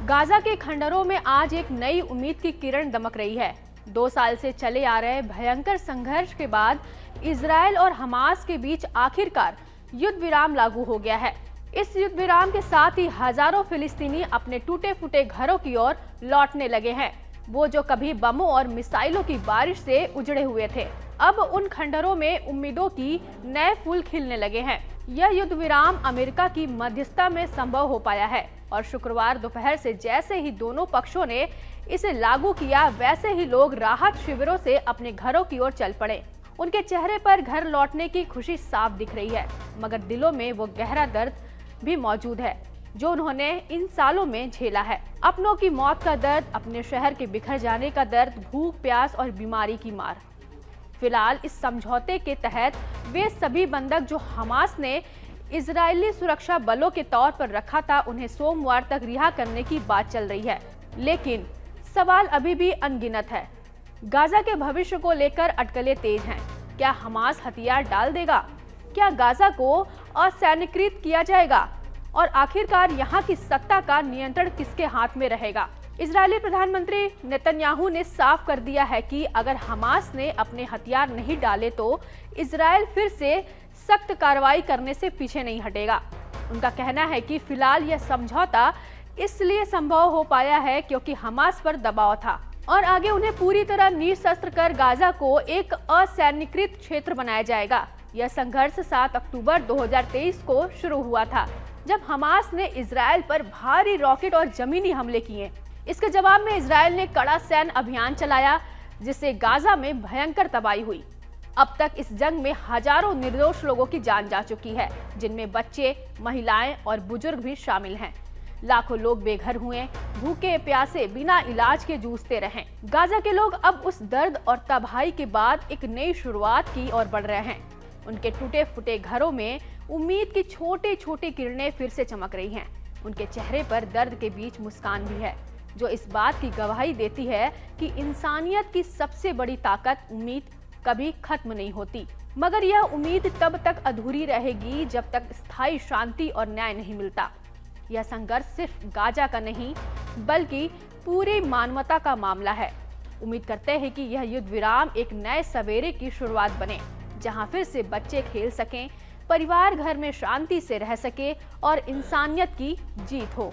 Gaza के खंडरों में आज एक नई उम्मीद की किरण दमक रही है। 2 साल से चले आ रहे भयंकर संघर्ष के बाद इजरायल और हमास के बीच आखिरकार युद्ध विराम लागू हो गया है। इस युद्ध विराम के साथ ही हजारों फिलिस्तीनी अपने टूटे फूटे घरों की ओर लौटने लगे हैं। वो जो कभी बमों और मिसाइलों की बारिश से उजड़े हुए थे, अब उन खंडरों में उम्मीदों की नए फूल खिलने लगे हैं। यह युद्ध विराम अमेरिका की मध्यस्थता में संभव हो पाया है और शुक्रवार दोपहर से जैसे ही दोनों पक्षों ने इसे लागू किया, वैसे ही लोग राहत शिविरों से अपने घरों की ओर चल पड़े। उनके चेहरे पर घर लौटने की खुशी साफ दिख रही है, मगर दिलों में वो गहरा दर्द भी मौजूद है जो उन्होंने इन सालों में झेला है। अपनों की मौत का दर्द, अपने शहर के बिखर जाने का दर्द, भूख प्यास और बीमारी की मार। फिलहाल इस समझौते के तहत वे सभी बंधक जो हमास ने इजरायली सुरक्षा बलों के तौर पर रखा था, उन्हें सोमवार तक रिहा करने की बात चल रही है। लेकिन सवाल अभी भी अनगिनत है। गाजा के भविष्य को लेकर अटकलें तेज हैं। क्या हमास हथियार डाल देगा? क्या गाजा को असैनिकृत किया जाएगा? और आखिरकार यहाँ की सत्ता का नियंत्रण किसके हाथ में रहेगा? इजरायली प्रधानमंत्री नेतन्याहू ने साफ कर दिया है कि अगर हमास ने अपने हथियार नहीं डाले तो इजरायल फिर से सख्त कार्रवाई करने से पीछे नहीं हटेगा। उनका कहना है कि फिलहाल यह समझौता इसलिए संभव हो पाया है क्योंकि हमास पर दबाव था और आगे उन्हें पूरी तरह निशस्त्र कर गाजा को एक असैनिकृत क्षेत्र बनाया जाएगा। यह संघर्ष 7 अक्टूबर 2023 को शुरू हुआ था, जब हमास ने इजरायल पर भारी रॉकेट और जमीनी हमले किए। इसके जवाब में इजरायल ने कड़ा सैन्य अभियान चलाया, जिससे गाजा में भयंकर तबाही हुई। अब तक इस जंग में हजारों निर्दोष लोगों की जान जा चुकी है, जिनमें बच्चे, महिलाएं और बुजुर्ग भी शामिल हैं। लाखों लोग बेघर हुए, भूखे प्यासे बिना इलाज के जूझते रहे। गाजा के लोग अब उस दर्द और तबाही के बाद एक नई शुरुआत की ओर बढ़ रहे हैं। उनके टूटे फूटे घरों में उम्मीद की छोटी छोटी किरणें फिर से चमक रही हैं। उनके चेहरे पर दर्द के बीच मुस्कान भी है, जो इस बात की गवाही देती है कि इंसानियत की सबसे बड़ी ताकत उम्मीद कभी खत्म नहीं होती। मगर यह उम्मीद तब तक अधूरी रहेगी जब तक स्थायी शांति और न्याय नहीं मिलता। यह संघर्ष सिर्फ गाजा का नहीं, बल्कि पूरी मानवता का मामला है। उम्मीद करते हैं कि यह युद्ध विराम एक नए सवेरे की शुरुआत बने, जहां फिर से बच्चे खेल सकें, परिवार घर में शांति से रह सके और इंसानियत की जीत हो।